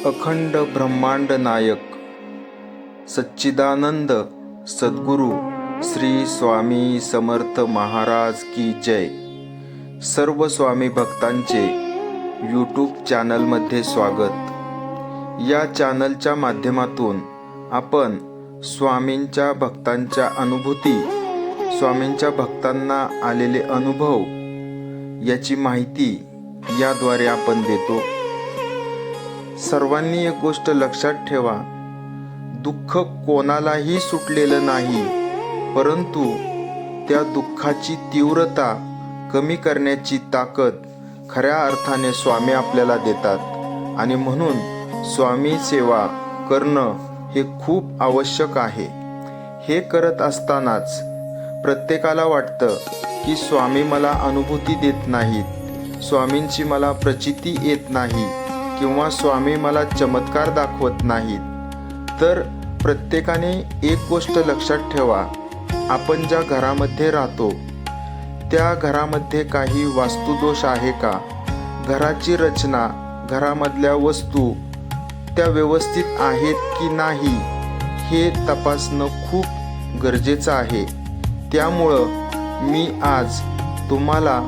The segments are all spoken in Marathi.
अखंड ब्रह्मांड नायक सच्चिदानंद सद्गुरु श्री स्वामी समर्थ महाराज की जय। सर्व स्वामी भक्तांचे यूट्यूब चॅनलमध्ये स्वागत। या चॅनलच्या माध्यमातून आपण स्वामींच्या भक्तांच्या अनुभूती, स्वामींच्या भक्तांना आलेले अनुभव याची माहिती याद्वारे आपण देतो। सर्वांनी एक गोष्ट लक्षात ठेवा, दुःख कोणालाही सुटलेलं नाही, परंतु त्या दुःखाची तीव्रता कमी करण्याची ताकद खऱ्या अर्थाने स्वामी आपल्याला देतात आणि म्हणून स्वामी सेवा करणं हे खूप आवश्यक आहे। हे करत असतानाच प्रत्येकाला वाटतं की स्वामी मला अनुभूती देत नाहीत, स्वामींची मला प्रचिती येत नाही किंवा स्वामी मला चमत्कार दाखवत नाहीत। तर प्रत्येकाने एक गोष्ट लक्षात ठेवा, आपण ज्या घरामध्ये राहतो त्या घरामध्ये काही वास्तुदोष आहे का, घराची रचना, घरामधल्या वस्तू त्या व्यवस्थित आहेत की नाही हे तपासणं खूप गरजेचं आहे। त्यामुळं मी आज तुम्हाला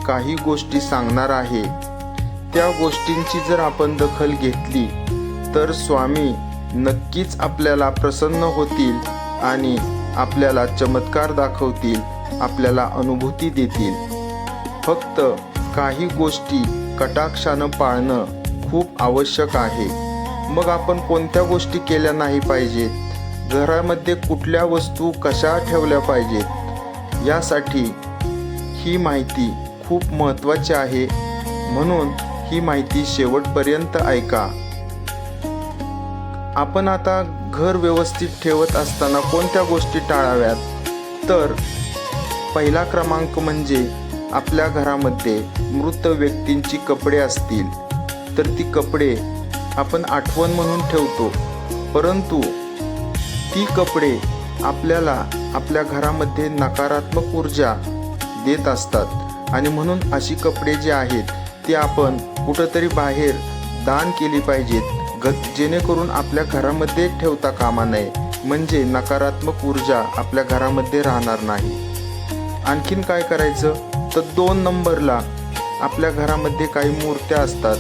काही गोष्टी सांगणार आहे। त्या गोष्टींची जर आपण दखल घेतली तर स्वामी नक्कीच आपल्याला प्रसन्न होतील आणि आपल्याला चमत्कार दाखवतील, आपल्याला अनुभूती देतील। फक्त काही गोष्टी कटाक्षानं पाळणं खूप आवश्यक आहे। मग आपण कोणत्या गोष्टी केल्या नाही पाहिजेत, घरामध्ये कुठल्या वस्तू कशा ठेवल्या पाहिजेत, यासाठी ही माहिती खूप महत्त्वाची आहे, म्हणून ही माहिती शेवटपर्यंत ऐका। आपण आता घर व्यवस्थित ठेवत असताना कोणत्या गोष्टी टाळाव्यात, तर पहिला क्रमांक म्हणजे आपल्या घरामध्ये मृत व्यक्तींची कपडे असतील तर ती कपडे आपण आठवण म्हणून ठेवतो, परंतु ती कपडे आपल्याला आपल्या घरामध्ये नकारात्मक ऊर्जा देत असतात आणि म्हणून अशी कपडे जे आहेत ते आपण कुठंतरी बाहेर दान केली पाहिजेत, जेणेकरून आपल्या घरामध्ये ठेवता कामा नये, म्हणजे नकारात्मक ऊर्जा आपल्या घरामध्ये राहणार नाही। आणखीन काय करायचं तर 2 नंबरला आपल्या घरामध्ये काही मूर्त्या असतात,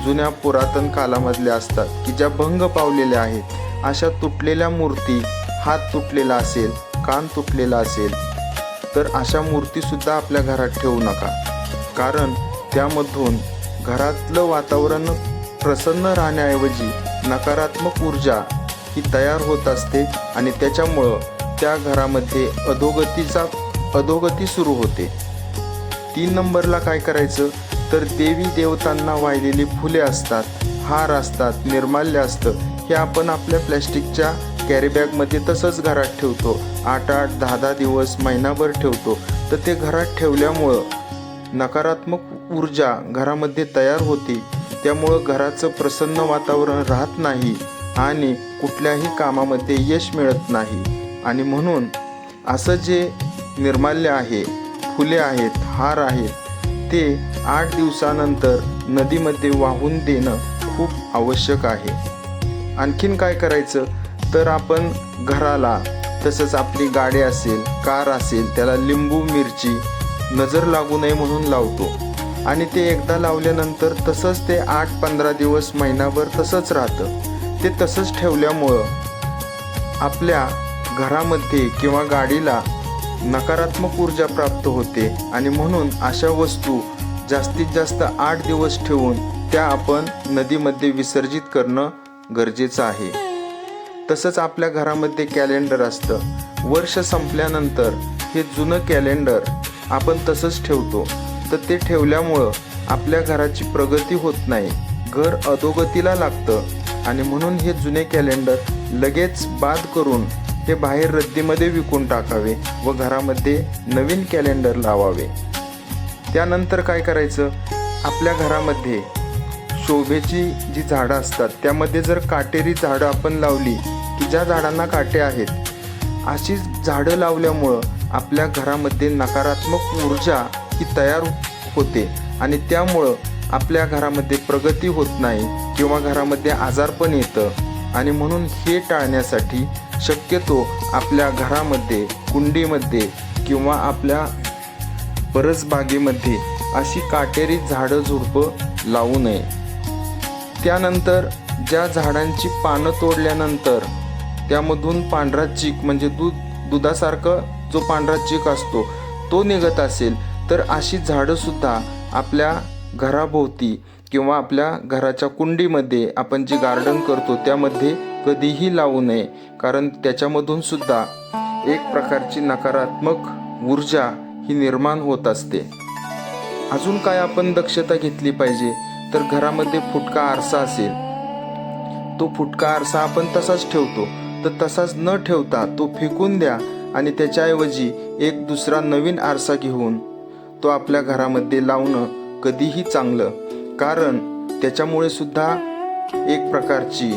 जुन्या पुरातन कालामधल्या असतात की ज्या भंग पावलेल्या आहेत। अशा तुटलेल्या मूर्ती, हात तुटलेला असेल, कान तुटलेला असेल तर अशा मूर्तीसुद्धा आपल्या घरात ठेवू नका, कारण त्यामधून घरातलं वातावरण प्रसन्न राहण्याऐवजी नकारात्मक ऊर्जा ही तयार होत असते आणि त्याच्यामुळं त्या घरामध्ये अधोगती सुरू होते। 3 नंबरला काय करायचं तर देवी देवतांना वाहिलेली फुले असतात, हार असतात, निर्माल्य असतं, हे आपण आपल्या प्लॅस्टिकच्या कॅरीबॅगमध्ये तसंच घरात ठेवतो, 8-8, 10-10 दिवस, महिनाभर ठेवतो। तर ते घरात ठेवल्यामुळं नकारात्मक ऊर्जा घरामध्ये तयार होते, त्यामुळं घराचं प्रसन्न वातावरण राहत नाही आणि कुठल्याही कामामध्ये यश मिळत नाही। आणि म्हणून असं जे निर्माल्य आहे, फुले आहेत, हार आहेत, ते 8 दिवसानंतर नदीमध्ये वाहून देणं खूप आवश्यक आहे। आणखीन काय करायचं तर आपण घराला, तसंच आपली गाडी असेल, कार असेल, त्याला लिंबू मिरची नजर लागू नये म्हणून लावतो आणि ते एकदा लावल्यानंतर तसंच ते 8-15 दिवस, महिनाभर तसंच राहतं। ते तसंच ठेवल्यामुळं आपल्या घरामध्ये किंवा गाडीला नकारात्मक ऊर्जा प्राप्त होते आणि म्हणून अशा वस्तू जास्तीत जास्त 8 दिवस ठेवून त्या आपण नदीमध्ये विसर्जित करणं गरजेचं आहे। तसंच आपल्या घरामध्ये कॅलेंडर असतं, वर्ष संपल्यानंतर हे जुनं कॅलेंडर आपण तसंच ठेवतो, तर ते ठेवल्यामुळं आपल्या घराची प्रगती होत नाही, घर अधोगतीला लागतं आणि म्हणून हे जुने कॅलेंडर लगेच बाद करून हे बाहेर रद्दीमध्ये विकून टाकावे व घरामध्ये नवीन कॅलेंडर लावावे। त्यानंतर काय करायचं, आपल्या घरामध्ये शोभेची जी झाडं असतात त्यामध्ये जर काटेरी झाडं आपण लावली की ज्या झाडांना काटे आहेत, अशी झाडं लावल्यामुळं आपल्या घरामध्ये नकारात्मक ऊर्जा ही तयार होते आणि त्यामुळं आपल्या घरामध्ये प्रगती होत नाही किंवा घरामध्ये आजारपण येतं. आणि म्हणून हे टाळण्यासाठी शक्यतो आपल्या घरामध्ये, कुंडीमध्ये किंवा आपल्या परसबागेमध्ये अशी काटेरी झाडं झुडपं लावू नये. त्यानंतर ज्या झाडांची पानं तोडल्यानंतर त्यामधून पांढरा चीक म्हणजे दुधासारखं जो पांढरा चीक असतो तो निघत असेल तर अशी झाडं सुद्धा आपल्या घराभोवती किंवा आपल्या घराच्या कुंडीमध्ये आपण जे गार्डन करतो त्यामध्ये कधीही लावू नये. कारण त्याच्यामधून सुद्धा एक प्रकारची नकारात्मक ऊर्जा ही निर्माण होत असते. अजून काय आपण दक्षता घेतली पाहिजे तर घरामध्ये फुटका आरसा असेल, तो फुटका आरसा आपण तसाच ठेवतो, तर तसाच न ठेवता तो फेकून द्या आणि त्याच्याऐवजी एक दुसरा नवीन आरसा घेऊन तो आपल्या घरामध्ये लावणं कधीही चांगलं. कारण त्याच्यामुळे सुद्धा एक प्रकारची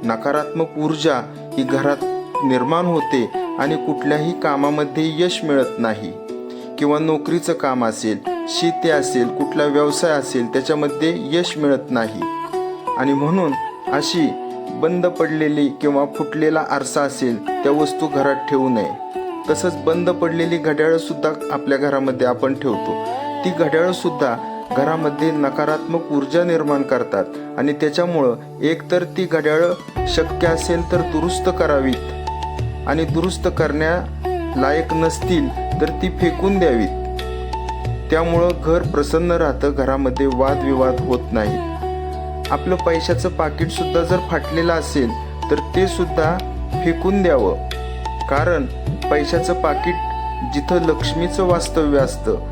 नकारात्मक ऊर्जा ही घरात निर्माण होते आणि कुठल्याही कामामध्ये यश मिळत नाही. किंवा नोकरीचं काम असेल, शेती असेल, कुठला व्यवसाय असेल त्याच्यामध्ये यश मिळत नाही. आणि म्हणून अशी बंद पडलेली किंवा फुटलेला आरसा असेल त्या वस्तू घरात ठेवू नये. तसंच बंद पडलेली घड्याळं सुद्धा आपल्या घरामध्ये आपण ठेवतो. ती घड्याळं सुद्धा घरामध्ये नकारात्मक ऊर्जा निर्माण करतात आणि त्याच्यामुळं एकतर ती घड्याळं शक्य असेल तर दुरुस्त करावीत आणि दुरुस्त करण्यालायक नसतील तर ती फेकून द्यावीत. त्यामुळं घर प्रसन्न राहतं, घरामध्ये वादविवाद होत नाही. आपलं पैशाचं पाकिट सुद्धा जर फाटलेलं असेल तर ते सुद्धा फेकून द्यावं. कारण पैशाचं पाकिट जिथं लक्ष्मीचं वास्तव्य असतं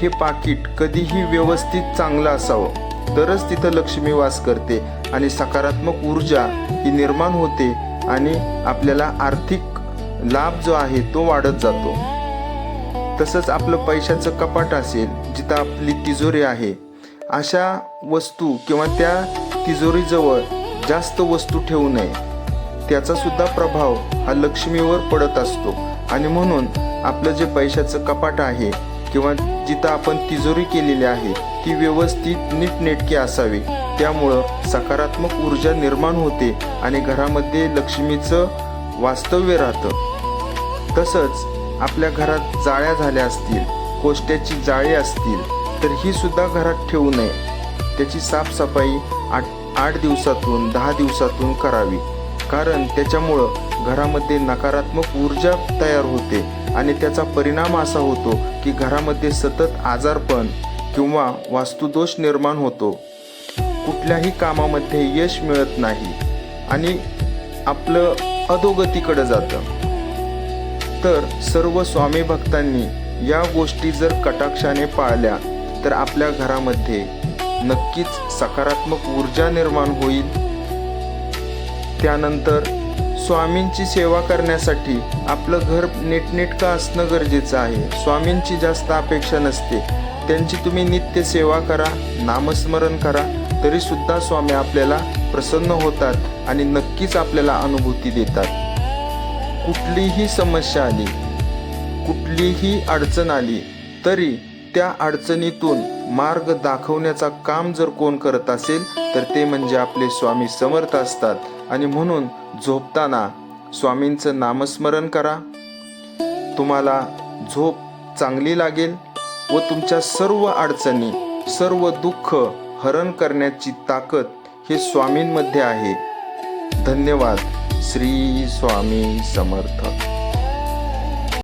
हे पाकिट कधीही व्यवस्थित चांगलं असावं तरच तिथं लक्ष्मी वास करते आणि सकारात्मक ऊर्जा ही निर्माण होते आणि आपल्याला आर्थिक लाभ जो आहे तो वाढत जातो. तसंच आपलं पैशाचं कपाट असेल, जिथं आपली तिजोरी आहे, अशा वस्तू किंवा त्या तिजोरीजवळ जास्त वस्तू ठेवू नये. त्याचा सुद्धा प्रभाव हा लक्ष्मीवर पडत असतो. आणि म्हणून आपलं जे पैशाचं कपाट आहे किंवा जिथं आपण तिजोरी केलेली आहे ती व्यवस्थित नीटनेटकी असावी. त्यामुळं सकारात्मक ऊर्जा निर्माण होते आणि घरामध्ये लक्ष्मीचं वास्तव्य राहतं. तसंच आपल्या घरात जाळ्या झाल्या असतील, कोष्ट्याची जाळी असतील तर ही सुद्धा घरात ठेवू नये. त्याची साफसफाई 8 दिवसातून 10 दिवसातून करावी. कारण त्याच्यामुळं घरामध्ये नकारात्मक ऊर्जा तयार होते आणि त्याचा परिणाम असा होतो की घरामध्ये सतत आजारपण किंवा वास्तुदोष निर्माण होतो. कुठल्याही कामामध्ये यश मिळत नाही आणि आपलं अधोगतीकडे जातं. तर सर्व स्वामी भक्तांनी या गोष्टी जर कटाक्षाने पाळल्या तर आपल्या घरामध्ये नक्कीच सकारात्मक ऊर्जा निर्माण होईल. त्यानंतर स्वामींची सेवा करण्यासाठी आपलं घर नीटनेटकं असणं गरजेचं आहे. स्वामींची जास्त अपेक्षा नसते. त्यांची तुम्ही नित्य सेवा करा, नामस्मरण करा, तरी सुद्धा स्वामी आपल्याला प्रसन्न होतात आणि नक्कीच आपल्याला अनुभूती देतात. कुठलीही समस्या आली, कुठलीही अडचण आली तरी त्या अडचणीतून मार्ग दाखवण्याचा काम जर कोण करत असेल तर ते म्हणजे आपले स्वामी समर्थ असतात. आणि म्हणून झोपताना स्वामींचं नामस्मरण करा. तुम्हाला झोप चांगली लागेल व तुमच्या सर्व अडचणी, सर्व दुःख हरण करण्याची ताकद हे स्वामींमध्ये आहे. धन्यवाद. श्री स्वामी समर्थ.